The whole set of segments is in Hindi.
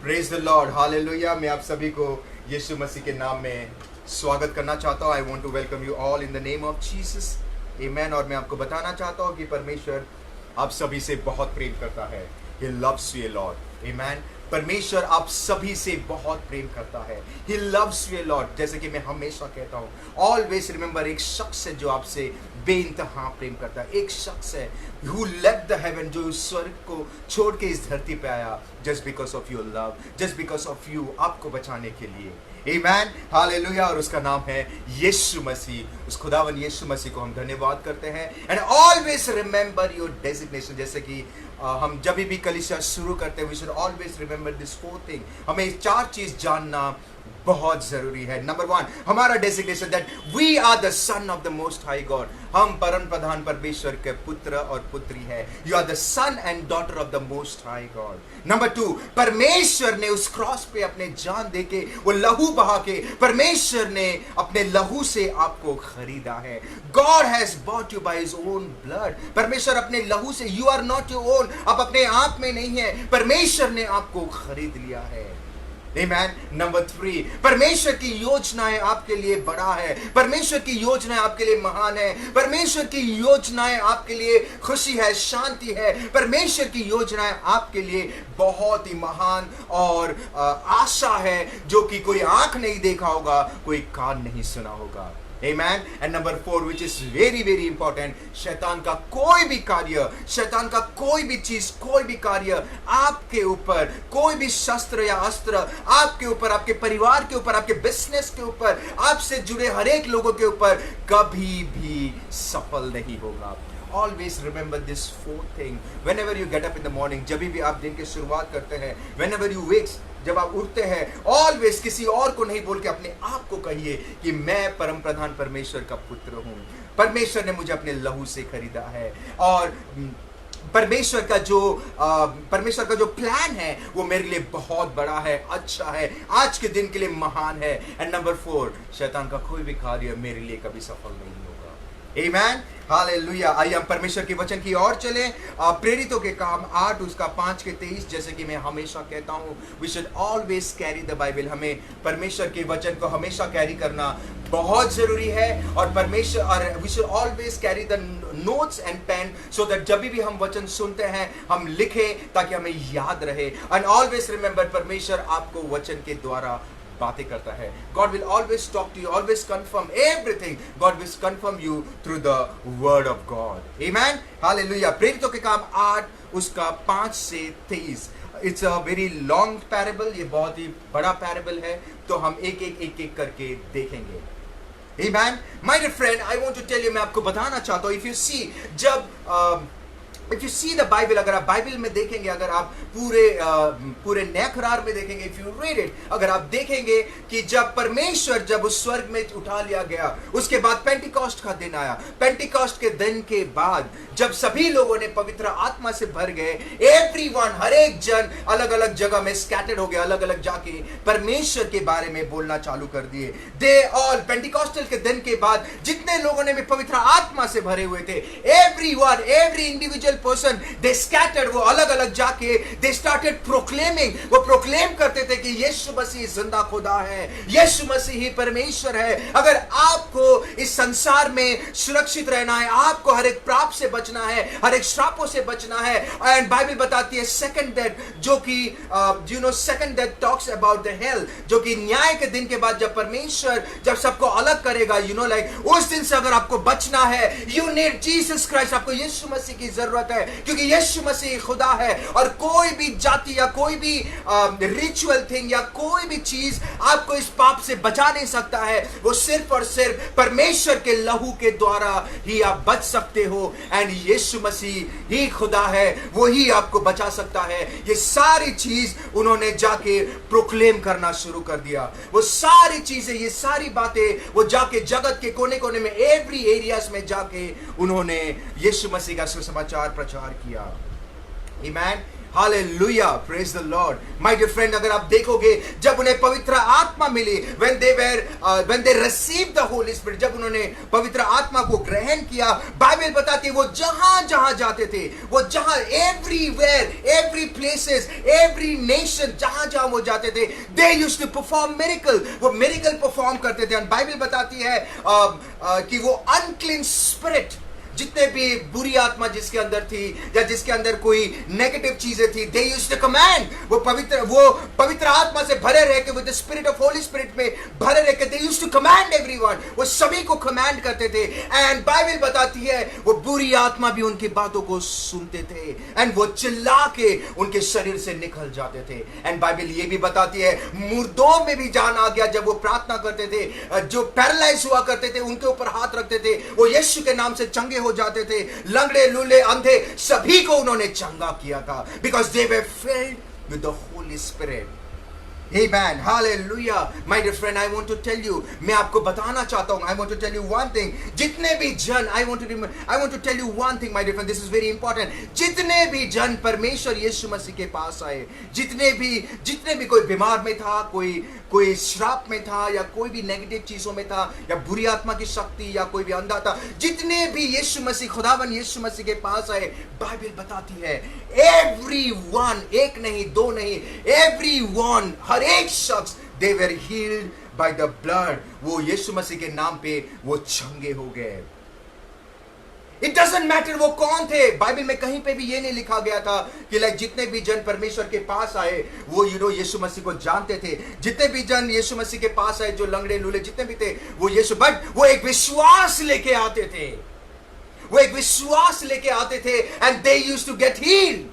Praise the Lord, hallelujah. मैं आप सभी को यीशु मसीह के नाम में स्वागत करना चाहता हूँ। I want to welcome you all in the name of Jesus, amen. और मैं आपको बताना चाहता हूँ कि परमेश्वर आप सभी से बहुत प्रेम करता है। He loves you a lot, आमेन। परमेश्वर आप सभी से बहुत प्रेम करता है। He loves you a lot। जैसे कि मैं हमेशा कहता हूँ, ऑलवेज रिमेंबर, एक शख्स है जो आपसे बेइंतहा प्रेम करता है। एक शख्स है who left the heaven, जो स्वर्ग को छोड़ के इस धरती पे आया, just because of your love, just because of you, आपको बचाने के लिए। आमेन, हालेलुया। और उसका नाम है यीशु मसीह। उस खुदावन यीशु मसीह को हम धन्यवाद करते हैं। And always remember your designation. जैसे कि हम जब भी कलीसिया शुरू करते हैं, we should always remember this four thing. हमें चार चीज जानना बहुत जरूरी है। नंबर वन, हमारा designation, that we are the son of the most high God. हम परम प्रधान परमेश्वर के पुत्र और पुत्री है। You are the son and daughter of the most high God. Number two, परमेश्वर ने उस क्रॉस पे अपने जान देके, वो लहू बहा के, परमेश्वर ने अपने लहू से आपको खरीदा है। God has bought you by his own blood. परमेश्वर अपने लहू से, you are not your own, आप अपने आप में नहीं है, परमेश्वर ने आपको खरीद लिया है। Amen. नंबर थ्री, परमेश्वर की योजनाएं आपके लिए बड़ा है। परमेश्वर की योजनाएं आपके लिए महान है। परमेश्वर की योजनाएं आपके लिए खुशी है, शांति है। परमेश्वर की योजनाएं आपके लिए बहुत ही महान और आशा है, जो कि कोई आंख नहीं देखा होगा, कोई कान नहीं सुना होगा। Amen. And number four, which is very very important, शैतान का कोई भी कार्य, शैतान का कोई भी चीज, कोई भी कार्य आपके ऊपर, कोई भी शस्त्र या अस्त्र आपके ऊपर, आपके परिवार के ऊपर, आपके बिजनेस के ऊपर, आपसे जुड़े हर एक लोगों के ऊपर कभी भी सफल नहीं होगा। Always remember this four thing. Whenever you get up in the morning, जब भी आप दिन की शुरुआत करते हैं, whenever you wake, जब आप उठते हैं, ऑलवेज किसी और को नहीं बोल के अपने आप को कहिए कि मैं परम प्रधान परमेश्वर का पुत्र हूँ। परमेश्वर ने मुझे अपने लहू से खरीदा है। और परमेश्वर का जो प्लान है वो मेरे लिए बहुत बड़ा है, अच्छा है, आज के दिन के लिए महान है। एंड नंबर फोर, शैतान का कोई भी कार्य मेरे लिए कभी सफल नहीं होगा। आमेन, हालेलुया। आइए हम परमेश्वर के वचन की ओर चले। प्रेरितों के काम 8 उसका 5 के 23, जैसे कि मैं हमेशा कहता हूँ, we should always carry the Bible. हमें परमेश्वर के वचन को हमेशा कैरी करना बहुत जरूरी है। और परमेश्वर, और we should always carry the notes and pen, so that जब भी हम वचन सुनते हैं हम लिखें, ताकि हमें याद रहे। एंड ऑलवेज रिमेंबर, परमेश्वर आपको वचन के द्वारा बातें करता है। God will always talk to you, always confirm everything. God will confirm you through the word of God. Amen. Hallelujah. प्रेरितों के काम 8 उसका 5 से 23। It's a very long parable. ये बहुत ही बड़ा parable है, तो हम एक करके देखेंगे। Amen. My dear friend, I want to tell you, मैं आपको बताना चाहता हूँ, if you see, If you see the Bible, अगर आप बाइबल में देखेंगे, अगर आप पूरे नए करार में देखेंगे, if you read it, अगर आप देखेंगे कि जब परमेश्वर जब उस स्वर्ग में उठा लिया गया, उसके बाद पेंटिकॉस्ट का दिन आया। पेंटिकॉस्ट के दिन के बाद जब सभी लोगों ने पवित्र आत्मा से भर गए, एवरीवन, हर एक जन अलग अलग जगह में स्कैटर्ड हो गया, अलग अलग जाके परमेश्वर के बारे में बोलना चालू कर दिए। दे ऑल, पेंटिकॉस्टल के दिन के बाद जितने लोगों ने पवित्र आत्मा से भरे हुए थे, एवरीवन, एवरी इंडिविजुअल पर्सन, दे स्कैटर्ड, वो अलग अलग जाके दे स्टार्टेड प्रोक्लेमिंग, वो प्रोक्लेम करते थे कि यीशु मसीह जिंदा खुदा है, यीशु मसीह ही परमेश्वर है। अगर आपको इस संसार में सुरक्षित रहना है, आपको हर एक पाप से बचना है, हर एक श्रापों से बचना है। एंड बाइबल बताती है सेकंड डेथ, जो कि second death talks about the hell, जो कि न्याय के दिन के बाद जब परमेश्वर जब सबको अलग करेगा, उस दिन से अगर आपको बचना है, यू नीड जीसस क्राइस्ट, आपको यीशु मसीह की जरूरत है, क्योंकि यीशु मसीह खुदा है। और कोई भी जाति या कोई भी रिचुअल थिंग या कोई भी चीज आपको इस पाप से बचा नहीं सकता है। वो सिर्फ और सिर्फ परमेश्वर के लहू के द्वारा ही आप बच सकते हो। एंड यीशु मसीह ही खुदा है, वो ही आपको बचा सकता है। ये सारी चीज उन्होंने जाके प्रोक्लेम करना शुरू कर दिया। वो सारी चीजें, ये सारी बातें वो जाके जगत के कोने कोने में, एवरी एरियाज में जाके उन्होंने यीशु मसीह का सुसमाचार प्रचार किया। Amen. Hallelujah. Praise the Lord. My dear friend, अगर आप देखोगे जब उन्हें पवित्र आत्मा मिली, when they received the Holy Spirit, जब उन्होंने पवित्र आत्मा को ग्रहण किया, बाइबल बताती है वो जहां जहां जाते थे, वो जहां everywhere, every places, every nation, जहां जहां वो जाते थे, they used to perform miracle. वो miracle perform करते थे. और बाइबल बताती है कि वो unclean spirit, जितने भी बुरी आत्मा जिसके अंदर थी या जिसके अंदर कोई नेगेटिव चीजें थी, दे यूज्ड टू कमांड, वो पवित्र आत्मा से भरे रह के, with the spirit of Holy Spirit में भरे रह के, they used to command everyone, वो सभी को कमांड करते थे. एंड बाइबल बताती है वो बुरी आत्मा भी उनकी बातों को सुनते थे एंड वो चिल्ला के उनके शरीर से निकल जाते थे. एंड बाइबल ये भी बताती है मुर्दों में भी जान आ गया जब वो प्रार्थना करते थे. जो पैरालाइज हुआ करते थे उनके ऊपर हाथ रखते थे, वो यीशु के नाम से चंगे हो जाते थे. लंगड़े, लूले, अंधे सभी को उन्होंने चंगा किया था, because they were filled with the Holy spirit. Amen. Hallelujah. My dear friend, I want to tell you, मैं आपको बताना चाहता हूँ, I want to tell you one thing. जितने भी जन, I want to tell you one thing, my dear friend, this is very important. जितने भी जन परमेश्वर यीशु मसीह के पास आए, जितने भी कोई बीमार में था, कोई श्राप में था, या कोई भी नेगेटिव चीजों में था, या बुरी आत्मा की शक्ति, या कोई भी अंधा था, जितने भी यीशु मसीह, खुदावन यीशु मसीह के पास आए, बाइबल बताती है everyone, एक नहीं, दो नहीं, everyone, हर एक शख्स, they were healed by the blood. वो यीशु मसीह के नाम पे वो चंगे हो गए. It doesn't matter वो कौन थे. बाइबल में कहीं पे भी ये नहीं लिखा गया था कि जितने भी जन परमेश्वर के पास आए वो यीशु मसीह को जानते थे. जितने भी जन यीशु मसीह के पास आए, जो लंगड़े, लूले जितने भी थे, वो बट वो एक विश्वास लेके आते थे. वो एक विश्वास लेके आते थे and they used to get healed.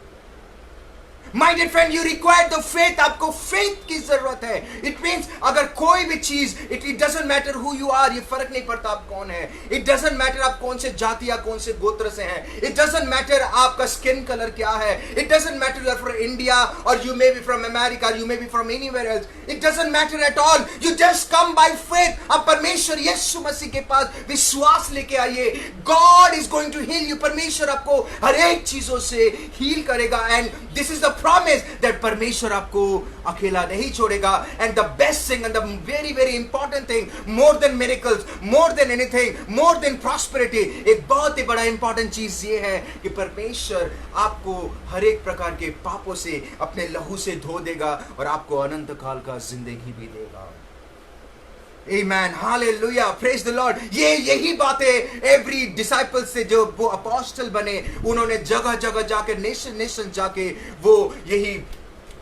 My dear friend, you require the faith. आपको faith की जरूरत है. It means अगर कोई भी चीज, it doesn't matter who you are, ये फर्क नहीं पड़ता आप कौन है. It doesn't matter आप कौन से जाति या कौन से गोत्र से हैं. It doesn't matter आपका स्किन कलर क्या है. It doesn't matter you are from India or you may be from America or you may be from anywhere else. It doesn't matter at all. You just come by faith. आप परमेश्वर यीशु मसीह के पास विश्वास लेके आइए. God is going to heal you. परमेश्वर आपको हर एक चीजों से हील करेगा. And this is the promise that परमेश्वर आपको अकेला नहीं छोड़ेगा. And the best thing and the very very important thing, more than miracles, more than anything, more than prosperity, एक बहुत ही बड़ा important चीज ये है कि परमेश्वर आपको हर एक प्रकार के पापों से अपने लहू से धो देगा और आपको अनंत काल का जिंदगी भी देगा. Amen. Hallelujah. Praise the Lord. यही बातें every disciple से जो वो apostle बने, उन्होंने जगह जगह जाके, नेशन जाके वो यही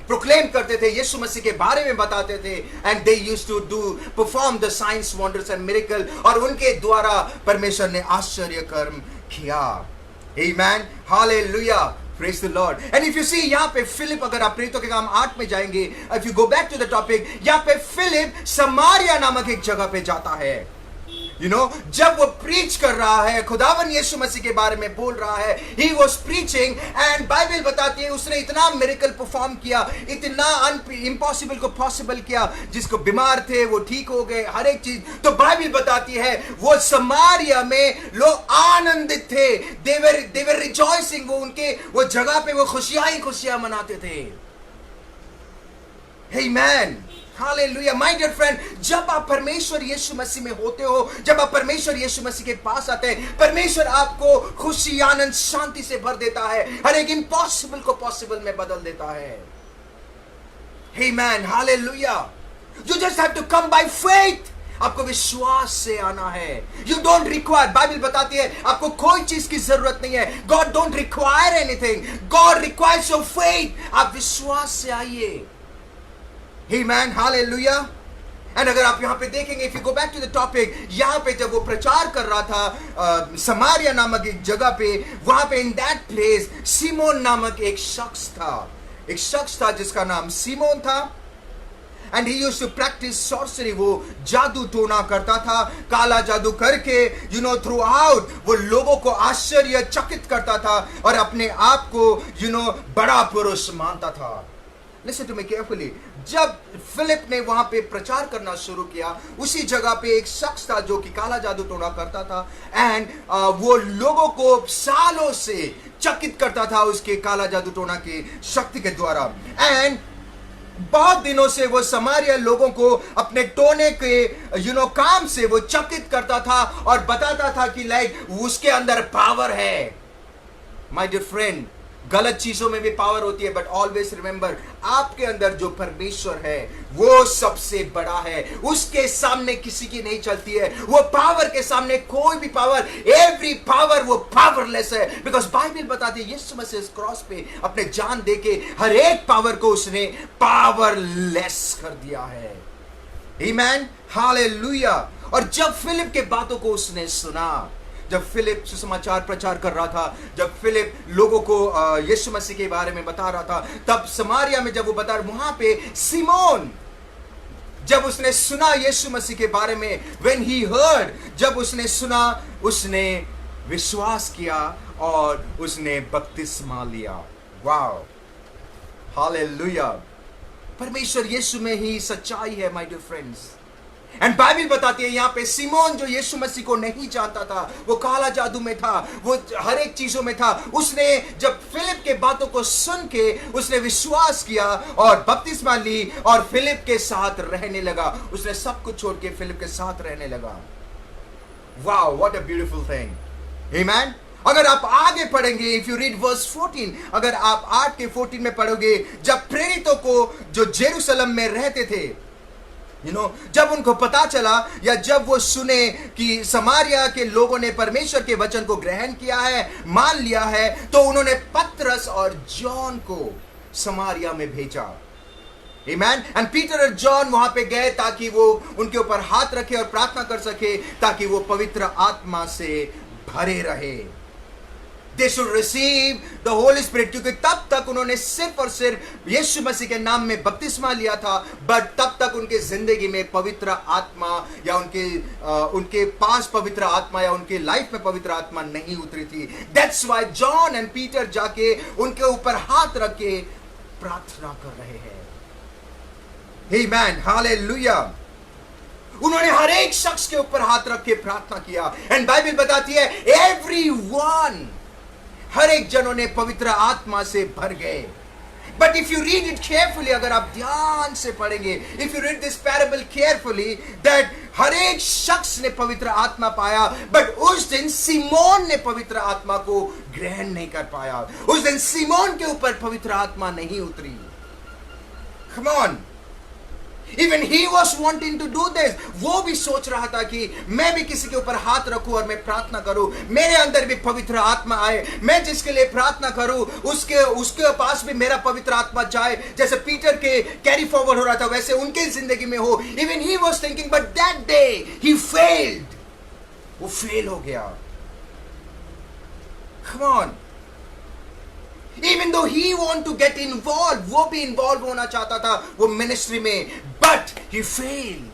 प्रोक्लेम करते थे, यीशु मसीह के बारे में बताते थे. And they used to perform the signs, wonders and miracle. और उनके द्वारा परमेश्वर ने आश्चर्य कर्म किया. Amen. Hallelujah. Praise the Lord. And if you see यहाँ पे फिलिप, अगर आप प्रेरितों के काम 8 में जाएंगे, if you go back to the topic, यहाँ पे फिलिप समारिया नामक एक जगह पे जाता है. जब वो प्रीच कर रहा है, खुदावन यीशु मसीह के बारे में बोल रहा है, he was preaching and Bible बताती है उसने इतना मिरेकल परफॉर्म किया, इतना इम्पॉसिबल को पॉसिबल किया. जिसको बीमार थे वो ठीक हो गए, हर एक चीज. तो बाइबल बताती है वो समारिया में लोग आनंदित थे. they were rejoicing. वो जगह पे वो खुशियां मनाते थे. Amen. Hallelujah. My dear friend, जब आप परमेश्वर यीशु मसीह में होते हो, जब आप परमेश्वर यीशु मसीह के पास आते हैं, परमेश्वर आपको खुशी, आनंद, शांति से भर देता है. हर एक इम्पॉसिबल को पॉसिबल में बदल देता है. Amen. Hallelujah. You just have to come by faith. आपको विश्वास से आना है. You don't require. बाइबल बताती है आपको कोई चीज की जरूरत नहीं है. God don't require anything. God requires your faith. आप विश्वास से आइए. Amen. Hallelujah. And अगर आप यहाँ पे देखेंगे, if you go back to the topic, यहाँ पे जब वो प्रचार कर रहा था समारिया नामक एक जगह पे, वहाँ पे in that place सीमोन नामक एक शख्स था जिसका नाम सीमोन था. And he used to practice sorcery. वो जादू टोना करता था, काला जादू करके throughout वो लोगों को आश्चर्यचकित करता था और अपने आप को बड़ा पुरुष मानता था. लिसन टू मी केयरफुली, जब फिलिप ने वहां पे प्रचार करना शुरू किया, उसी जगह पे एक शख्स था जो कि काला जादू टोना करता था, एंड वो लोगों को सालों से चकित करता था उसके काला जादू टोना की शक्ति के द्वारा। एंड बहुत दिनों से वो समारिया लोगों को अपने टोने के काम से वो चकित करता था और बताता था कि लाइक उसके अंदर पावर है। माय डियर फ्रेंड, गलत चीजों में भी पावर होती है, बट ऑलवेज रिमेंबर, आपके अंदर जो परमेश्वर है वो सबसे बड़ा है, उसके सामने किसी की नहीं चलती है। वो पावर के सामने कोई भी पावर, एवरी पावर वो पावरलेस है, बिकॉज बाइबल बताती है यीशु मसीह इस क्रॉस पे अपने जान देके हर एक पावर को उसने पावरलेस कर दिया है। आमीन, हालेलुया। और जब फिलिप के बातों को उसने सुना, जब फिलिप सुसमाचार प्रचार कर रहा था, जब फिलिप लोगों को यीशु मसीह के बारे में बता रहा था, तब समारिया में जब वो बता, वहां पे सिमोन, जब उसने सुना यीशु मसीह के बारे में, when he heard, जब उसने सुना, उसने विश्वास किया और उसने बपतिस्मा लिया। Wow, hallelujah. परमेश्वर यीशु में ही सच्चाई है my dear friends. And Bible बताती है यहाँ पे सिमोन जो यीशु मसीह को नहीं जानता था, वो काला जादू में था, वो हर एक चीजों में था, उसने जब फिलिप के बातों को सुन के उसने विश्वास किया और बपतिस्मा ली और फिलिप के साथ रहने लगा। उसने सब कुछ छोड़ के फिलिप के साथ रहने लगा। Wow, what a beautiful thing. आमीन। अगर आप आगे पढ़ेंगे, इफ यू रीड वर्स 14, अगर आप 8 के 14 में पढ़ोगे, जब प्रेरितों को जो जेरूशलेम में रहते थे, जब उनको पता चला या जब वो सुने कि समारिया के लोगों ने परमेश्वर के वचन को ग्रहण किया है, मान लिया है, तो उन्होंने पतरस और जॉन को समारिया में भेजा। आमीन। एंड पीटर और जॉन वहां पे गए ताकि वो उनके ऊपर हाथ रखे और प्रार्थना कर सके, ताकि वो पवित्र आत्मा से भरे रहे। They should receive the Holy Spirit, क्योंकि तब तक उन्होंने सिर्फ और सिर्फ यीशु मसीह के नाम में बपतिस्मा लिया था, बट तब तक उनके जिंदगी में पवित्र आत्मा या उनके पास पवित्र आत्मा या उनके लाइफ में पवित्र आत्मा नहीं उतरी थी। That's why John and Peter जाके उनके ऊपर हाथ रख के प्रार्थना कर रहे हैं। Amen, hallelujah। उन्होंने हर एक शख्स के ऊपर हाथ रख के प्रार्थना किया। एंड बाइबल बताती है एवरीवन, हर एक जनों ने पवित्र आत्मा से भर गए। But if you read it carefully, अगर आप ध्यान से पढ़ेंगे, if you read this parable carefully, that हर एक शख्स ने पवित्र आत्मा पाया, बट उस दिन सिमोन ने पवित्र आत्मा को ग्रहण नहीं कर पाया। उस दिन सिमोन के ऊपर पवित्र आत्मा नहीं उतरी। Come on, Even he was wanting to do this। वो भी सोच रहा था कि मैं भी किसी के ऊपर हाथ रखूं और मैं प्रार्थना करूं, मेरे अंदर भी पवित्र आत्मा आए, मैं जिसके लिए प्रार्थना करूं उसके पास भी मेरा पवित्र आत्मा जाए। जैसे पीटर के कैरी फॉरवर्ड हो रहा था, वैसे उनके जिंदगी में हो। Even he was thinking, but that day he failed। वो फेल हो गया। Come on। Even though he want to get involved, वो भी इन्वॉल्व होना चाहता था वो मिनिस्ट्री में, but he failed।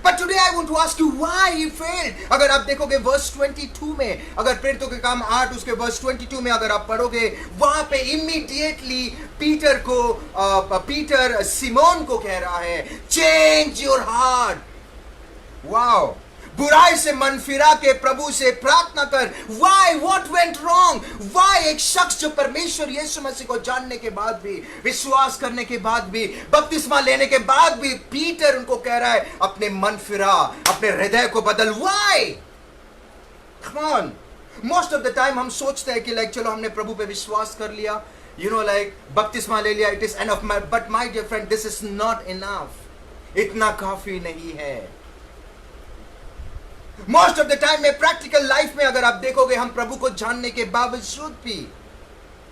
But today I want to ask you why he failed। अगर आप देखोगे वर्स 22 में, अगर प्रेरितों के काम 8 उसके वर्स 22 में अगर आप पढ़ोगे, वहां पे इमीडिएटली पीटर सिमोन को कह रहा है, चेंज योर हार्ट। वाओ, बुराई से मन फिरा के प्रभु से प्रार्थना कर। Why? What went wrong? Why? एक शख्स जो परमेश्वर यीशु मसीह को जानने के बाद भी, विश्वास करने के बाद भी, बपतिस्मा लेने के बाद भी, पीटर उनको कह रहा है अपने मन फिरा, अपने हृदय को बदल। Why? Come on। Most of the time हम सोचते हैं कि चलो हमने प्रभु पे विश्वास कर लिया, बपतिस्मा ले लिया, it is enough। But my dear friend, this is not enough। इतना काफी नहीं है। मोस्ट ऑफ द टाइम में प्रैक्टिकल लाइफ में अगर आप देखोगे, हम प्रभु को जानने के बावजूद भी,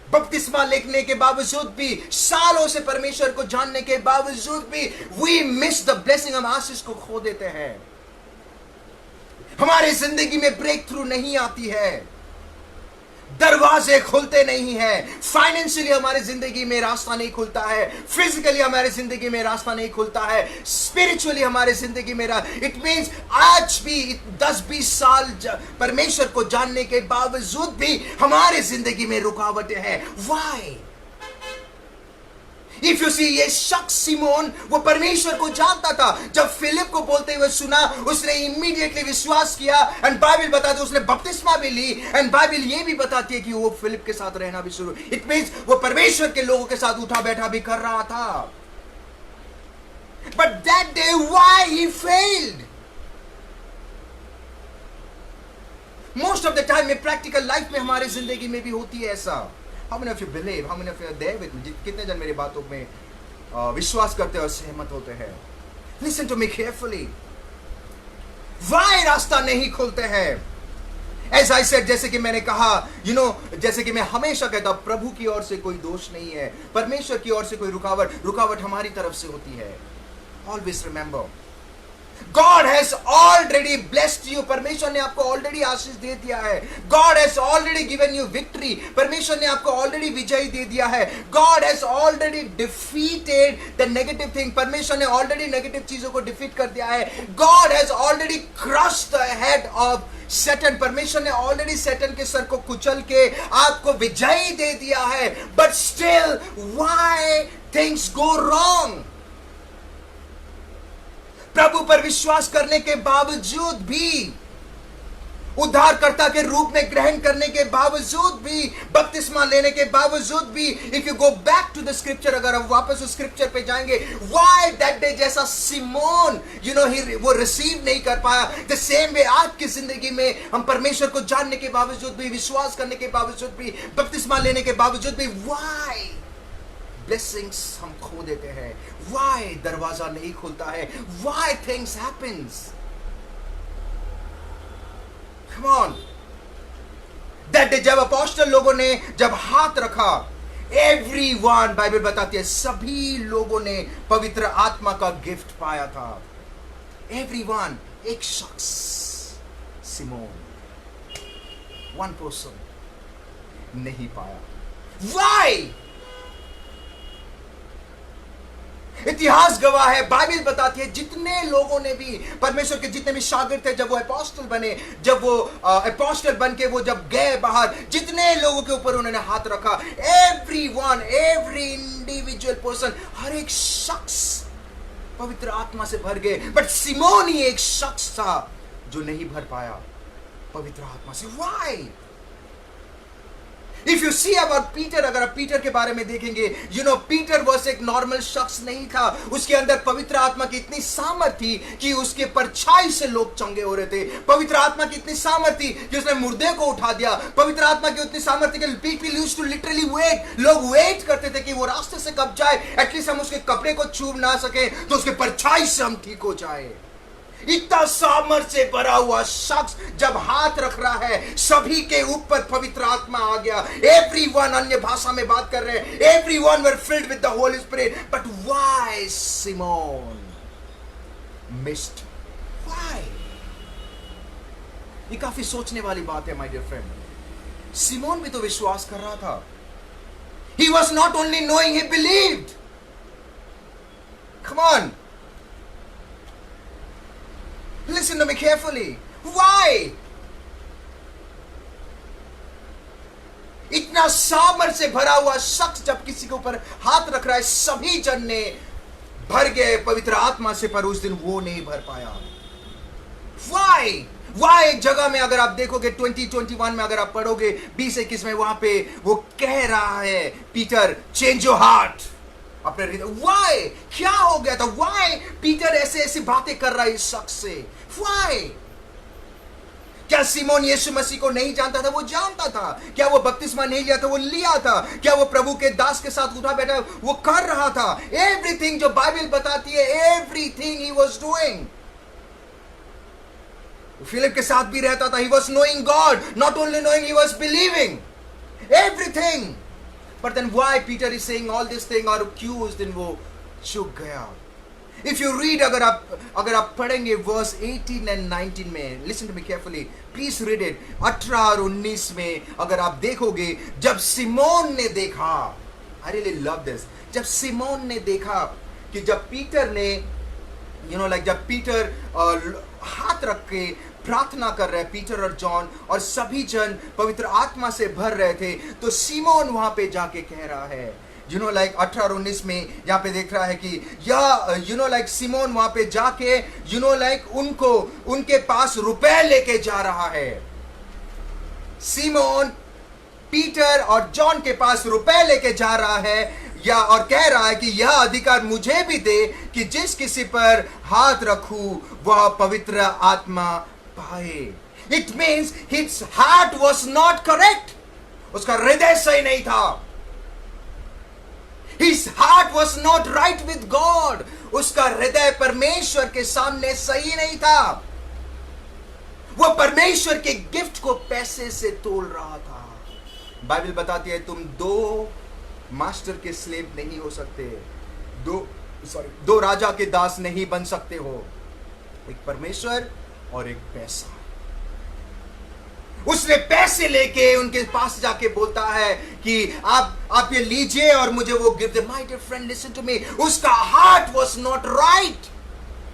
बपतिस्मा लेने के बावजूद भी, सालों से परमेश्वर को जानने के बावजूद भी, वी मिस द ब्लेसिंग। हम आशीष को खो देते हैं। हमारे जिंदगी में ब्रेक थ्रू नहीं आती है, दरवाजे खुलते नहीं हैं, फाइनेंशियली हमारे जिंदगी में रास्ता नहीं खुलता है, फिजिकली हमारे जिंदगी में रास्ता नहीं खुलता है, स्पिरिचुअली हमारे जिंदगी में इट मींस आज भी 10-20 साल परमेश्वर को जानने के बावजूद भी हमारे जिंदगी में रुकावटें हैं। व्हाई? इफ यू सी, ये शख्स सिमोन वो परमेश्वर को जानता था। जब फिलिप को बोलते हुए सुना, उसने इमीडिएटली विश्वास किया। एंड बाइबल बताती है उसने बपतिस्मा भी ली। एंड बाइबल ये भी बताती है कि वो फिलिप के साथ रहना भी शुरू, इट मींस वो परमेश्वर के लोगों के साथ उठा बैठा भी कर रहा था। But that day why he failed? Most of the time में प्रैक्टिकल लाइफ में हमारे जिंदगी में भी होती है ऐसा। How many of you believe, how many of you are there with me? कितने जन मेरी बातों में विश्वास करते हैं और सहमत होते हैं? Listen to me carefully. Why रास्ता नहीं खुलते हैं? As I said, जैसे कि मैंने कहा, जैसे कि मैं हमेशा कहता हूं, प्रभु की ओर से कोई दोष नहीं है, परमेश्वर की ओर से कोई रुकावट हमारी तरफ से होती है। Always remember, God has already blessed you. परमेश्वर ने आपको ऑलरेडी आशीष दे दिया है। God has already given you victory. परमेश्वर ने आपको ऑलरेडी विजय दे दिया है। God has already defeated the negative thing. परमेश्वर ने ऑलरेडी नेगेटिव चीजों को डिफीट कर दिया है। God has already crushed the head of Satan. परमेश्वर ने ऑलरेडी सैटन के सर को कुचल के आपको विजय दे दिया है। But still, why things go wrong? प्रभु पर विश्वास करने के बावजूद भी, उद्धारकर्ता के रूप में ग्रहण करने के बावजूद भी, बपतिस्मा लेने के बावजूद भी, if you go back to the scripture, अगर हम वापस उस स्क्रिप्चर पे जाएंगे, व्हाई दैट डे जैसा सिमोन वो रिसीव नहीं कर पाया, द सेम वे आज की जिंदगी में हम परमेश्वर को जानने के बावजूद भी, विश्वास करने के बावजूद भी, बपतिस्मा लेने के बावजूद भी, व्हाई ब्लेसिंग्स हम खो देते हैं? Why दरवाजा नहीं खुलता है? Why things happens? Come on. That day जब अपोस्टल लोगों ने जब हाथ रखा, everyone, बाइबल बताती है, सभी लोगों ने पवित्र आत्मा का गिफ्ट पाया था। Everyone, एक शख्स, सिमोन, one person नहीं पाया। Why? इतिहास गवाह है, बाइबल बताती है, जितने लोगों ने भी, परमेश्वर के जितने भी शागिर्द थे, जब वो अपोस्टल बने, जब वो अपोस्टल बन के वो जब गए बाहर, जितने लोगों के ऊपर उन्होंने हाथ रखा, एवरीवन, एवरी इंडिविजुअल पर्सन, हर एक शख्स पवित्र आत्मा से भर गए। बट सिमोन ही एक शख्स था जो नहीं भर पाया पवित्र आत्मा से। Why? If you see about Peter, अगर आप पीटर के बारे में देखेंगे, पीटर वॉज एक नॉर्मल शख्स नहीं था। उसके अंदर पवित्र आत्मा की इतनी सामर्थ थी कि उसके परछाई से लोग चंगे हो रहे थे। पवित्र आत्मा की इतनी सामर्थ थी कि उसने मुर्दे को उठा दिया। पवित्र आत्मा की उतनी सामर्थ थी कि people used to literally wait, लोग वेट करते थे कि वो रास्ते से कब जाए, एटलीस्ट हम उसके कपड़े को छू ना सके तो उसके परछाई से हम ठीक हो जाए। इतना सामर्थ से भरा हुआ शख्स जब हाथ रख रहा है, सभी के ऊपर पवित्र आत्मा आ गया। एवरीवन अन्य भाषा में बात कर रहे हैं, everyone were filled with the Holy Spirit. But why Simon missed? Why? ये काफी सोचने वाली बात है माय डियर फ्रेंड। सिमोन भी तो विश्वास कर रहा था। He was not only knowing, he believed. Come on. Listen to me carefully. Why? इतना सामर्थ से भरा हुआ शख्स जब किसी के ऊपर हाथ रख रहा है, सभी जन ने भर गए पवित्र आत्मा से, पर उस दिन वो नहीं भर पाया। Why? वहां एक जगह में अगर आप देखोगे 2021 में अगर आप पढ़ोगे 20-21 में, वहां पे वो कह रहा है, पीटर चेंज योर हार्ट, अपने हृदय। व्हाई? क्या हो गया था? व्हाई पीटर ऐसे बातें कर रहा है इस शख्स से? व्हाई? क्या सिमोन यीशु मसीह को नहीं जानता था? वो जानता था। क्या वो बपतिस्मा नहीं लिया था? वो लिया था। क्या वो प्रभु के दास के साथ उठा बैठा? वो कर रहा था। एवरीथिंग जो बाइबल बताती है, everything he was doing. Philip के साथ भी रहता था। He was knowing God, not only knowing, he was believing everything. But then why Peter is saying all this thing और क्यों उस दिन वो चुक गया? If you read, अगर आप पढ़ेंगे verse 18 and 19 में, listen to me carefully, please read it, 18 और 19 में अगर आप देखोगे, जब सिमोन ने देखा, I really love this, जब सिमोन ने देखा कि जब पीटर ने जब पीटर हाथ रख के प्रार्थना कर रहे हैं, पीटर और जॉन और सभी जन पवित्र आत्मा से भर रहे थे, तो सिमोन वहां पे जाके कह रहा है, लाइक 18 और 19 में यहाँ पे देख रहा है कि या लाइक सिमोन वहां पे जाके लाइक उनको उनके पास रुपए लेके जा रहा है। सिमोन पीटर और जॉन के पास रुपए लेके जा रहा है और कह रहा है कि यह अधिकार मुझे भी दे कि जिस किसी पर हाथ रखूं वह पवित्र आत्मा पाए। It means his heart was not correct, उसका हृदय सही नहीं था। His heart was not right with God, उसका हृदय परमेश्वर के सामने सही नहीं था। वह परमेश्वर के गिफ्ट को पैसे से तोल रहा था। बाइबल बताती है तुम दो मास्टर के स्लेव नहीं हो सकते, दो राजा के दास नहीं बन सकते हो, एक परमेश्वर और एक पैसा। उसने पैसे लेके उनके पास जाके बोलता है कि आप ये लीजिए और मुझे वो गिफ्ट दे। My dear friend listen to me, उसका heart was not right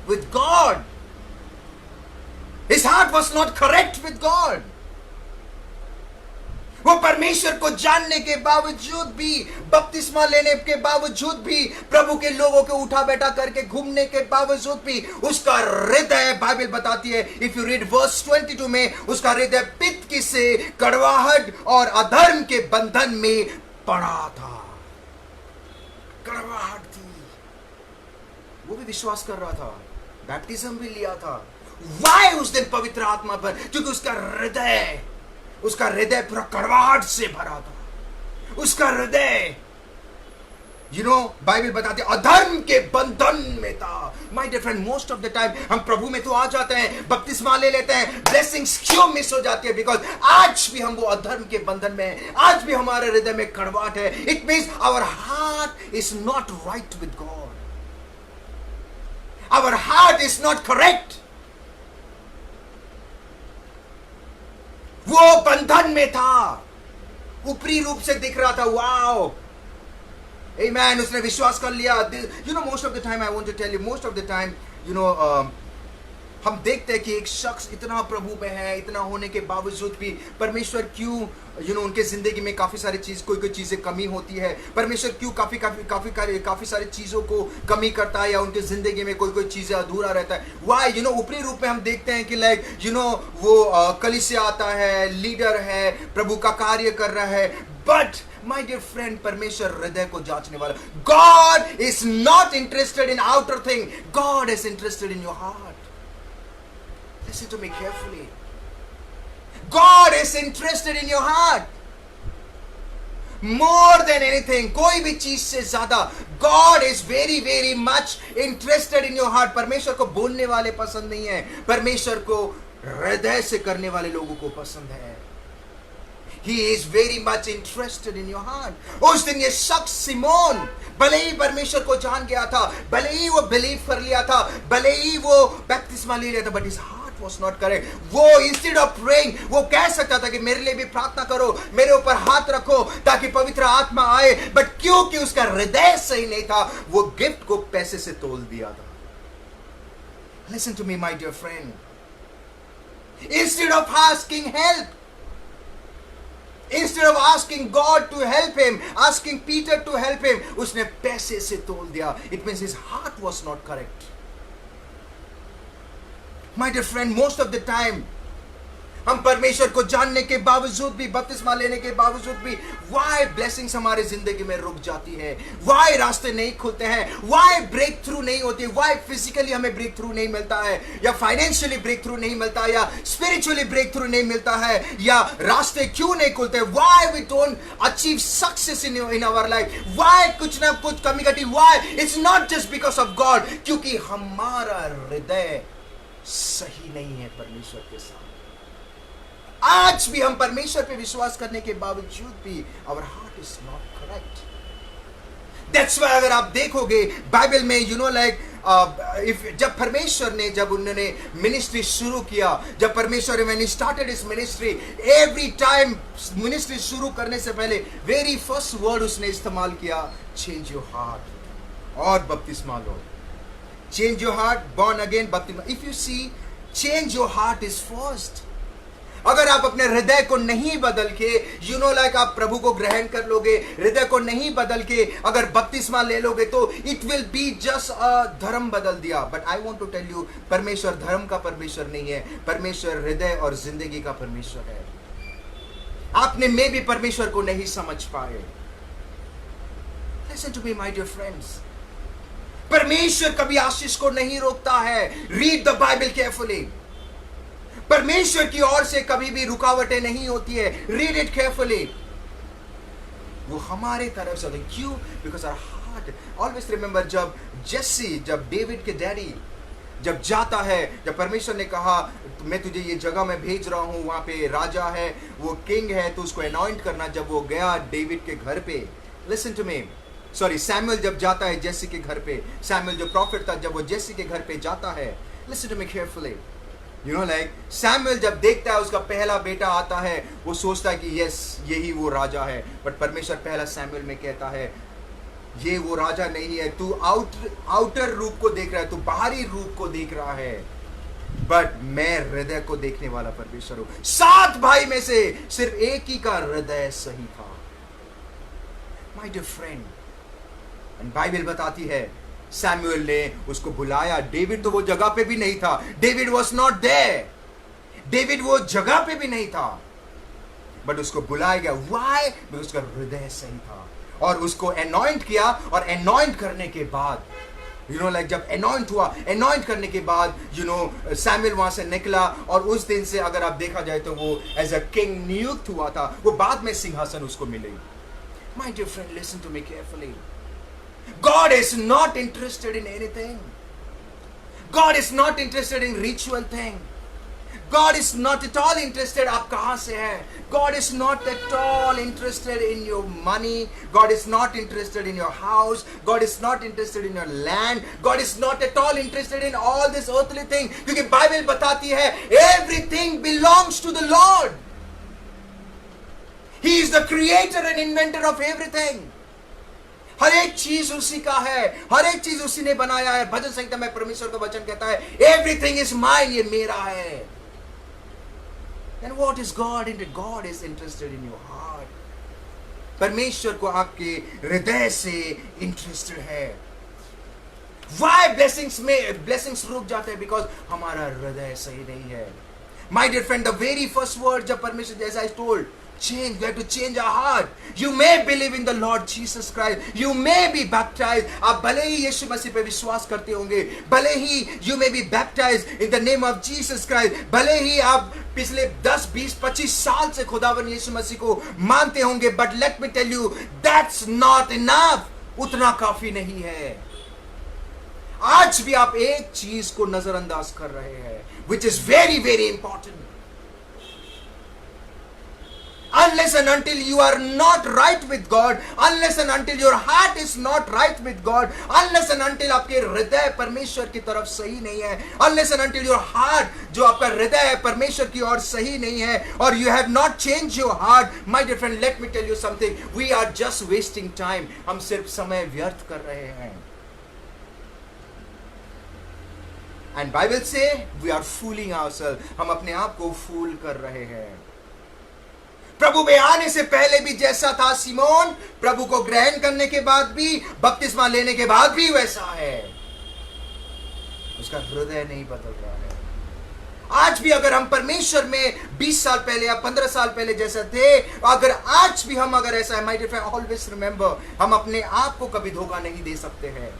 with God, his heart was not correct with God. वो परमेश्वर को जानने के बावजूद भी, बपतिस्मा लेने के बावजूद भी, प्रभु के लोगों के उठा बैठा करके घूमने के बावजूद भी, उसका हृदय, बाइबल बताती है इफ यू रीड वर्स 22 में, उसका हृदय पित्त की से कड़वाहट और अधर्म के बंधन में पड़ा था। कड़वाहट थी। वो भी विश्वास कर रहा था, बैप्टिज्म भी लिया था। वाई उस दिन पवित्र आत्मा पर? क्योंकि उसका हृदय पूरा कड़वाहट से भरा था। उसका हृदय बाइबल बताती है अधर्म के बंधन में था। My dear friend, most of the time हम प्रभु में तो आ जाते हैं, बपतिस्मा ले लेते हैं, ब्लेसिंग्स क्यों मिस हो जाती है? बिकॉज आज भी हम वो अधर्म के बंधन में हैं, आज भी हमारे हृदय में कड़वाहट है। It means our heart is not right with God, our heart is not correct. वो बंधन में था, ऊपरी रूप से दिख रहा था, वाओ आमेन, उसने विश्वास कर लिया। Most of the time I want to tell you, most of the time हम देखते हैं कि एक शख्स इतना प्रभु में है, इतना होने के बावजूद भी परमेश्वर क्यों उनके जिंदगी में काफी सारी कोई चीजें कमी होती है। परमेश्वर क्यों काफी सारी चीजों को कमी करता है, या उनके जिंदगी में कोई चीजें अधूरा रहता है। वाई ऊपरी रूप में हम देखते हैं कि लाइक वो कलीसिया आता है, लीडर है, प्रभु का कार्य कर रहा है, बट माय डियर फ्रेंड, परमेश्वर हृदय को जांचने वाला। God is not interested in outer thing, God is interested in your heart. Listen to me carefully. God is interested in your heart. More than anything, कोई भी चीज से ज्यादा God is very very much interested in your heart. परमेश्वर को बोलने वाले पसंद नहीं है, परमेश्वर को हृदय से करने वाले लोगों को पसंद है। He is very much interested in your heart. उस दिन ये शख्स सिमोन भले ही परमेश्वर को जान गया था, भले ही वो बिलीव कर लिया था, भले ही वो बैप्तिस्मा ले लिया था, but his heart was not correct. वो instead of praying, वो कह सकता था कि मेरे लिए भी प्रार्थना करो, मेरे ऊपर हाथ रखो ताकि पवित्र आत्मा आए, बट क्योंकि उसका हृदय सही नहीं था, वो गिफ्ट को पैसे से तोल दिया था। Listen to me, my dear friend. Instead of asking help, instead of asking God to help him, asking Peter to help him, उसने पैसे से तोल दिया। It means his heart was not correct. My dear friend, most of the time हम परमेश्वर को जानने के बावजूद भी, बपतिस्मा लेने के बावजूद भी, वाई ब्लेसिंग्स हमारे जिंदगी में रुक जाती है, वाई रास्ते नहीं खुलते हैं, वाई ब्रेक थ्रू नहीं होती, वाई फिजिकली हमें ब्रेक थ्रू नहीं मिलता है, या फाइनेंशियली ब्रेक थ्रू नहीं मिलता है, या स्पिरिचुअली ब्रेक थ्रू नहीं मिलता है, या रास्ते क्यों नहीं खुलते? Why we don't achieve success in our life? Why कुछ ना कुछ कमी घटी? Why? It's not just because of God, क्योंकि हमारा हृदय सही नहीं है परमेश्वर के साथ। आज भी हम परमेश्वर पे विश्वास करने के बावजूद भी our heart is not correct. That's why अगर आप देखोगे बाइबल में जब परमेश्वर ने, जब उन्होंने मिनिस्ट्री शुरू किया, जब परमेश्वर when he started his ministry, every time ministry शुरू करने से पहले वेरी फर्स्ट वर्ड उसने इस्तेमाल किया, चेंज योर हार्ट और बपतिस्मा लो। Change your heart, born again, बपतिस्मा। If you see, change your heart is first. अगर आप अपने हृदय को नहीं बदल के लाइक आप प्रभु को ग्रहण कर लोगे, हृदय को नहीं बदल के अगर बपतिस्मा ले लोगे, तो इट विल बी जस्ट धर्म बदल दिया। But I want to tell you, परमेश्वर धर्म का परमेश्वर नहीं है, परमेश्वर हृदय और जिंदगी का परमेश्वर है। आपने में भी परमेश्वर को नहीं समझ पाए। Listen to me my dear friends, परमेश्वर कभी आशीष को नहीं रोकता है। Read the Bible carefully. परमेश्वर की ओर से कभी भी रुकावटें नहीं होती है। Read it carefully. वो हमारे तरफ से होते। क्यों? Because our heart always remember, जब डेविड के डैडी जब जाता है, जब परमेश्वर ने कहा मैं तुझे ये जगह में भेज रहा हूं, वहां पे राजा है, वो किंग है, तो उसको अनॉइंट करना। जब वो गया डेविड के घर पे, लिसन टू मी, सैमुएल जब जाता है जेसी के घर पे, सैमुएल जो प्रॉफिट था, जब वो जेसी के घर पे जाता है, listen to me carefully, like Samuel जब देखता है उसका पहला बेटा आता है, वो सोचता है कि यस यही वो राजा है। बट परमेश्वर पहला सैमुएल में कहता है ये वो राजा नहीं है, तू आउटर रूप को देख रहा है, तू बाहरी रूप को देख रहा है, बट मैं हृदय को देखने वाला परमेश्वर हूं। 7 भाई में से सिर्फ एक ही का हृदय सही था। My dear friend, and Bible बताती है सैमुएल ने उसको बुलाया। डेविड तो वो जगह पे भी नहीं था। David was not there. David वो जगह पे भी नहीं था, बट उसको बुलाया गया। व्हाई? बिकॉज़ उसका हृदय सही था। और उसको अनॉइंट किया, और अनॉइंट करने के बाद लाइक जब अनॉइंट हुआ, अनॉइंट करने के बाद सैमुएल वहां से निकला, और उस दिन से अगर आप देखा जाए तो वो एज अ किंग नियुक्त हुआ था। वो बाद में सिंहासन उसको मिले। My dear friend, listen to me carefully. God is not interested in anything. God is not interested in ritual thing. God is not at all interested आप कहां से हैं. God is not at all interested in your money. God is not interested in your house. God is not interested in your land. God is not at all interested in all this earthly thing. क्योंकि बाइबल बताती है everything belongs to the Lord. He is the creator and inventor of everything. हर एक चीज उसी का है, हर एक चीज उसी ने बनाया है। भजन संहिता में परमेश्वर का वचन कहता है एवरीथिंग इज माइन, ये मेरा है। Then what is God interested? God is interested in your heart. परमेश्वर को आपके हृदय से इंटरेस्टेड है। Why blessings रुक जाते हैं? Because हमारा हृदय सही नहीं है। My dear friend, the very first word जब परमेश्वर, जैसा I told, change. We have to change our heart. You may believe in the Lord Jesus Christ. You may be baptized. आप भले ही यीशु मसीह पे विश्वास करते होंगे, भले ही you may be baptized in the name of Jesus Christ, भले ही आप पिछले 10, 20, 25 साल से खुदावन यीशु मसीह को मानते होंगे, but let me tell you, that's not enough. उतना काफी नहीं है। आज भी आप एक चीज को नजरअंदाज कर रहे हैं, which is very very important. Unless and until you are not right with God, unless and until your heart is not right with God, unless and until आपके हृदय परमेश्वर की तरफ सही नहीं है, unless and until your heart, जो आपका हृदय है परमेश्वर की ओर सही नहीं है, और you have not changed your heart, my dear friend, let me tell you something, we are just wasting time. हम सिर्फ समय व्यर्थ कर रहे हैं। And Bible say we are fooling ourselves. हम अपने आप को फूल कर रहे हैं। प्रभु में आने से पहले भी जैसा था सिमोन, प्रभु को ग्रहण करने के बाद भी, बपतिस्मा लेने के बाद भी वैसा है। उसका हृदय नहीं बदल रहा है। आज भी अगर हम परमेश्वर में 20 साल पहले या 15 साल पहले जैसे थे, अगर आज भी हम अगर ऐसा है, my dear friend, always remember, हम अपने आप को कभी धोखा नहीं दे सकते हैं।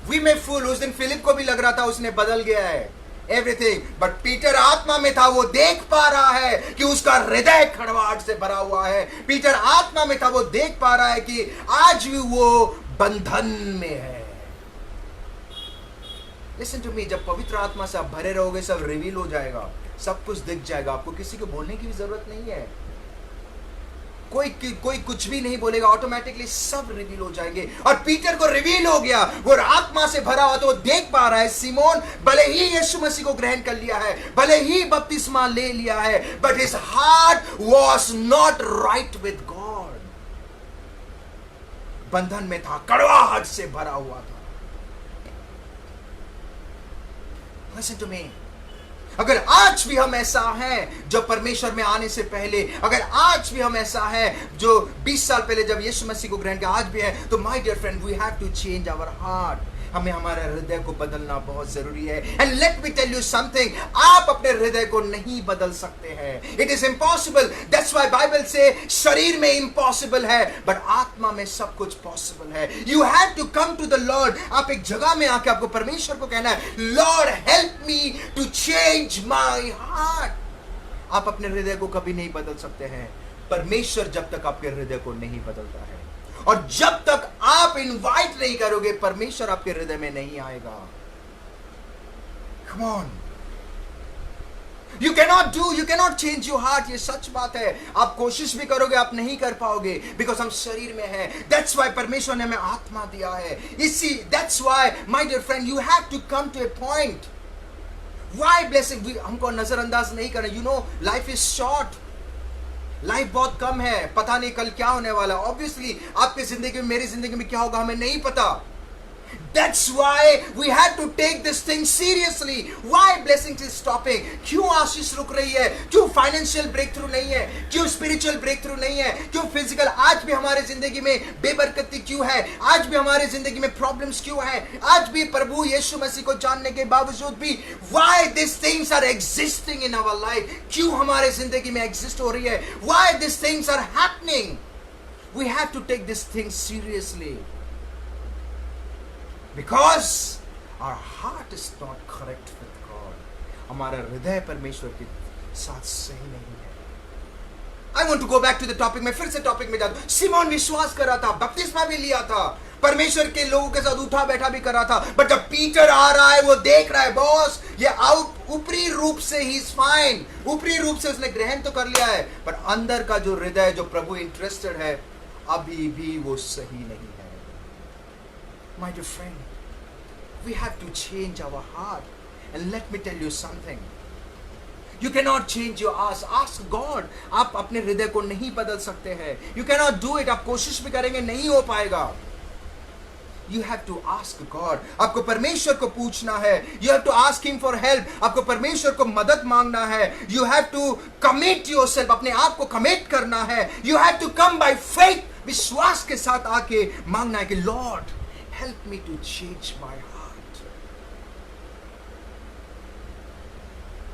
वी मे फूल। उस दिन फिलिप को भी लग रहा था उसने बदल गया है एवरीथिंग, बट पीटर आत्मा में था, वो देख पा रहा है कि उसका हृदय खड़वाहट से भरा हुआ है। पीटर आत्मा में था, वो देख पा रहा है कि आज भी वो बंधन में है। लिसन टू मी, जब पवित्र आत्मा से आप भरे रहोगे, सब रिवील हो जाएगा, सब कुछ दिख जाएगा। आपको किसी को बोलने की भी जरूरत नहीं है। कोई कुछ भी नहीं बोलेगा, ऑटोमेटिकली सब रिवील हो जाएंगे। और पीटर को रिवील हो गया, वो आत्मा से भरा हुआ, तो वो देख पा रहा है सिमोन भले ही यीशु मसीह को ग्रहण कर लिया है, भले ही बपतिस्मा ले लिया है, but his heart was not right with God. बंधन में था, कड़वाहट से भरा हुआ था। Listen to me. अगर आज भी हम ऐसा हैं जो परमेश्वर में आने से पहले, अगर आज भी हम ऐसा हैं जो 20 साल पहले जब यीशु मसीह को ग्रहण किया, आज भी है, तो my dear friend, we have to change our heart. हमें हमारे हृदय को बदलना बहुत जरूरी है। And let me tell you something, आप अपने हृदय को नहीं बदल सकते हैं। It is impossible. That's why Bible से शरीर में इम्पॉसिबल है, बट आत्मा में सब कुछ पॉसिबल है। You have to come to the Lord. आप एक जगह में आके आपको परमेश्वर को कहना है, Lord help me to change my heart. आप अपने हृदय को कभी नहीं बदल सकते हैं, परमेश्वर जब तक आपके हृदय को नहीं बदलता है, और जब तक आप इनवाइट नहीं करोगे, परमेश्वर आपके हृदय में नहीं आएगा। Come on. You cannot change your heart. ये सच बात है। आप कोशिश भी करोगे, आप नहीं कर पाओगे, बिकॉज हम शरीर में हैं। That's why परमेश्वर ने हमें आत्मा दिया है। इसी that's why my dear friend, you have to come to a point. Why blessing? हमको नजरअंदाज नहीं करना। You know, life is short. Life बहुत कम है, पता नहीं कल क्या होने वाला। ऑब्वियसली आपकी जिंदगी में, मेरी जिंदगी में क्या होगा हमें नहीं पता। That's why we had to take this thing seriously. Why blessings is stopping? क्यों आशीष रुक रही है? क्यों फाइनेंशियल ब्रेक थ्रू नहीं है? क्यों स्पिरिचुअल ब्रेक थ्रू नहीं है? क्यों फिजिकल आज भी हमारे जिंदगी में बेबरकती क्यों है? आज भी हमारे जिंदगी में प्रॉब्लम्स क्यों है? आज भी प्रभु यीशु मसीह को जानने के बावजूद भी why these things are existing in our life? क्यों हमारे जिंदगी में एग्जिस्ट हो रही है? Why these things are happening? We have to take this thing seriously. Because our heart is not correct with God. हमारा हृदय परमेश्वर के साथ सही नहीं है। I want to go back to the topic. मैं फिर से टॉपिक में जाता हूँ। सिमोन विश्वास कर रहा था, बपतिस्मा भी लिया था, परमेश्वर के लोगों के साथ उठा बैठा भी कर रहा था, बट जब पीटर आ रहा है, वो देख रहा है, बॉस ये ऊपरी रूप से ही इज फाइन, ऊपरी रूप से उसने ग्रहण तो कर लिया है, पर अंदर का जो हृदय, जो प्रभु इंटरेस्टेड है, अभी भी वो सही नहीं है। My dear friend, we have to change our heart. And let me tell you something. You cannot change your ask. Ask God. आप अपने हृदय को नहीं बदल सकते हैं। You cannot do it. आप कोशिश भी करेंगे, नहीं हो पाएगा। You have to ask God. आपको परमेश्वर को पूछना है। You have to ask Him for help. आपको परमेश्वर को मदद मांगना है। You have to commit yourself. अपने आप को commit करना है। You have to come by faith. विश्वास के साथ आके मांगना है कि Lord, help me to change my heart.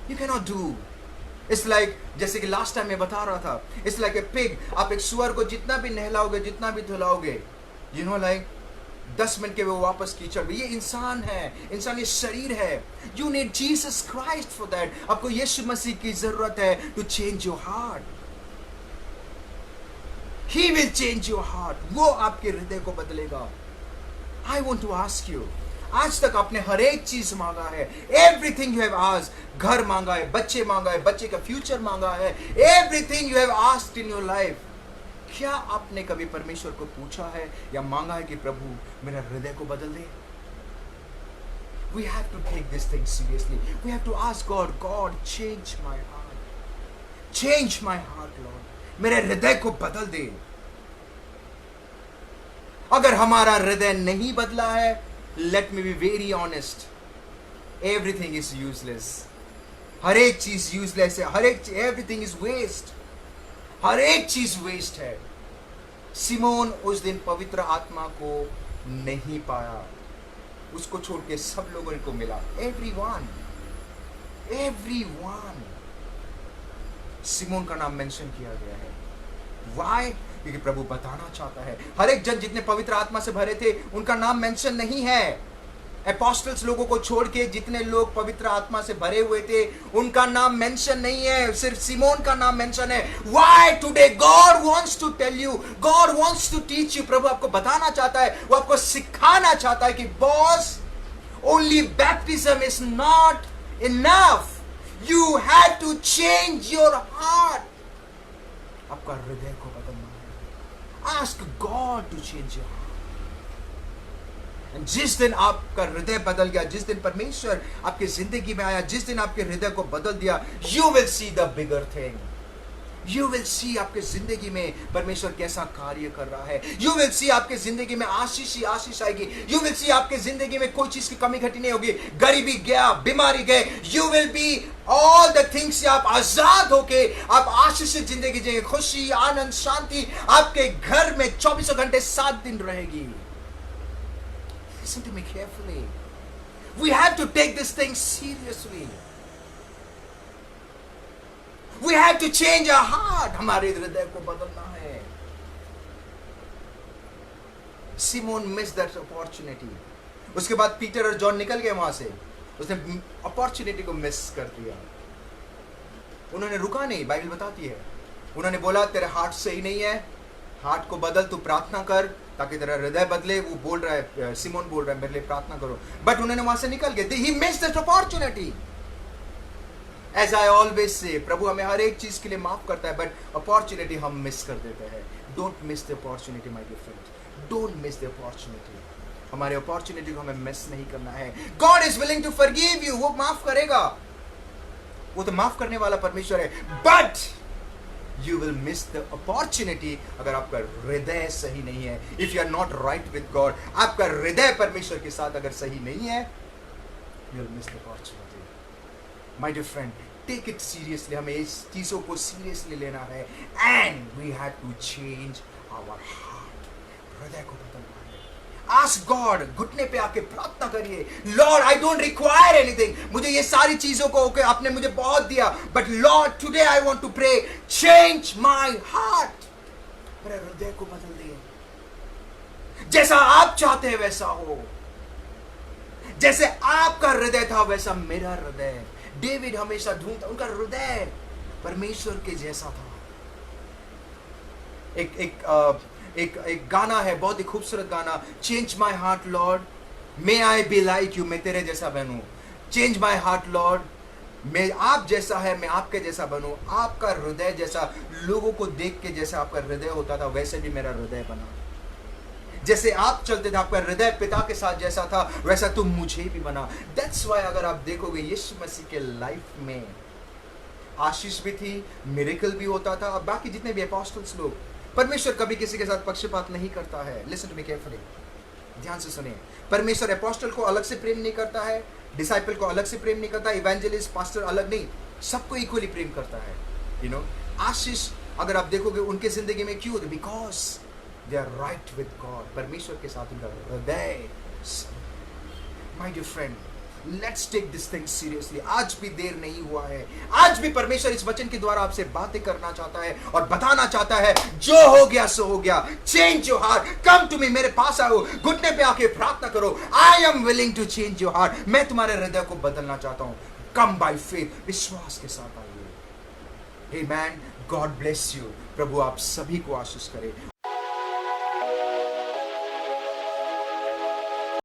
You cannot do. It's like, जैसे कि लास्ट टाइम मैं बता रहा था, it's like a pig. आप एक सुअर को जितना भी नहलाओगे, जितना भी धुलाओगे, you know, like 10 मिनट के वो वापस कीचड़ में। ये इंसान है, इंसान ये शरीर है। You need Jesus Christ for that. आपको यीशु मसीह की जरूरत है to change your heart. He will change your heart. वो आपके हृदय को बदलेगा। I want to ask you, आज तक आपने हर एक चीज मांगा है, everything you have asked, घर मांगा है, बच्चे मांगा है, बच्चे का फ्यूचर मांगा है, everything you have asked in your life. क्या आपने कभी परमेश्वर को पूछा है या मांगा है कि प्रभु मेरा हृदय को बदल दे? We have to take this thing seriously. We have to ask God, God, change my heart. Change my heart, Lord. मेरे हृदय को बदल दे। अगर हमारा हृदय नहीं बदला है, let me be very honest, everything is useless. हर एक चीज यूजलेस है, हर एक एवरीथिंग इज वेस्ट, हर एक चीज वेस्ट है। सिमोन उस दिन पवित्र आत्मा को नहीं पाया, उसको छोड़ के सब लोगों को मिला। एवरीवन सिमोन का नाम मेंशन किया गया है। व्हाई? क्योंकि प्रभु बताना चाहता है, हर एक जन जितने पवित्र आत्मा से भरे थे उनका नाम मेंशन नहीं है। एपोस्टल्स लोगों को छोड़ के जितने लोग पवित्र आत्मा से भरे हुए थे उनका नाम मेंशन नहीं है, सिर्फ सिमोन का नाम मेंशन है। Why? Today God wants to tell you, God wants to teach you. प्रभु आपको बताना चाहता है, वो आपको सिखाना चाहता है कि boss, only baptism is not enough, you have to change your heart. आपका हृदय को बदलना है। Ask God to change your heart. जिस दिन आपका हृदय बदल गया, जिस दिन परमेश्वर आपकी जिंदगी में आया, जिस दिन आपके हृदय को बदल दिया, you will see the bigger thing. You will see आपके जिंदगी में परमेश्वर कैसा कार्य कर रहा है। यू विल सी आपके जिंदगी में आशीष ही आशीष आएगी। यू विल सी आपके जिंदगी में कोई चीज की कमी घटी नहीं होगी। गरीबी गया, बीमारी गए, you will be all the things से आप आजाद होके आप आशीषित जिंदगी जिएंगे। खुशी, आनंद, शांति आपके घर में 24 घंटे 7 दिन रहेगी। Listen to me carefully. We have to take this thing seriously. We have to change our heart. हमारे हृदय को बदलना है। Simon miss that opportunity. उसके बाद पीटर और जॉन निकल गए वहां से। उसने अपॉर्चुनिटी को मिस कर दिया। उन्होंने रुका नहीं, बाइबल बताती है। उन्होंने बोला तेरे हार्ट सही नहीं है, हार्ट को बदल, तू प्रार्थना कर ताकि तेरा हृदय बदले। वो बोल रहा है, सिमोन बोल रहा है मेरे लिए प्रार्थना करो। बट उन्होंने वहां से निकल गए। He missed that opportunity. As I always say, प्रभु हमें हर एक चीज के लिए माफ करता है, बट अपॉर्चुनिटी हम मिस कर देते हैं। Don't miss the opportunity my dear friends, don't miss the opportunity. हमारे अपॉर्चुनिटी को हमें मिस नहीं करना है। God is willing to forgive you, वो माफ करेगा, वो तो माफ करने वाला परमेश्वर है। But you will miss the opportunity अगर आपका हृदय सही नहीं है। If you are not right with God, आपका हृदय परमेश्वर के साथ अगर सही नहीं है, you will miss the opportunity. My dear friend, take it seriously. हमें इस चीजों को सीरियसली लेना है। And we have to change our heart. हृदय को बदलना है। आस्क गॉड, घुटने पे आके प्रार्थना करिए, Lord I don't require anything. मुझे ये सारी चीजों को आपने मुझे बहुत दिया, but Lord today I want to pray, change my heart. मेरे हृदय को बदल दिए। जैसा आप चाहते हैं वैसा हो। जैसे आपका हृदय था वैसा मेरा हृदय। डेविड हमेशा ढूंढता, उनका हृदय परमेश्वर के जैसा था। एक गाना है, बहुत ही खूबसूरत गाना, change my heart Lord, may I be like you, मैं तेरे जैसा बनूं। चेंज माय हार्ट लॉर्ड, मैं आप जैसा है मैं आपके जैसा बनूं। आपका हृदय जैसा, लोगों को देख के जैसा आपका हृदय होता था वैसे भी मेरा हृदय बना। जैसे आप चलते थे, आपका हृदय पिता के साथ जैसा था वैसा तुम मुझे भी बना। दैट्स व्हाई अगर आप देखोगे यीशु मसीह के लाइफ में आशीष भी थी, मिरेकल भी होता था। और बाकी जितने भी अपोस्टल्स लोग, परमेश्वर कभी किसी के साथ पक्षपात नहीं करता है। लिसन टू मी केयरफुली, ध्यान से सुनिए। परमेश्वर अपोस्टल को अलग से प्रेम नहीं करता है, डिसाइपल को अलग से प्रेम नहीं करता, इवेंजलिस्ट पास्टर अलग नहीं, सबको इक्वली प्रेम करता है। यू नो, आशीष अगर आप देखोगे उनके जिंदगी में क्यों, because they are right with God. परमेश्वर के साथ उनका हृदय। My dear friend, let's take this thing seriously. आज भी देर नहीं हुआ है। आज भी परमेश्वर इस वचन के द्वारा आपसे बातें करना चाहता है और बताना चाहता है, जो हो गया सो हो गया। Change your heart, come to me, मेरे पास आओ, घुटने पे आके प्रार्थना करो। I am willing to change your heart, मैं तुम्हारे हृदय को बदलना चाहता हूं। कम बाय फेथ, विश्वास के साथ आइए। आमेन। God bless you. प्रभु आप सभी को आशीष करे।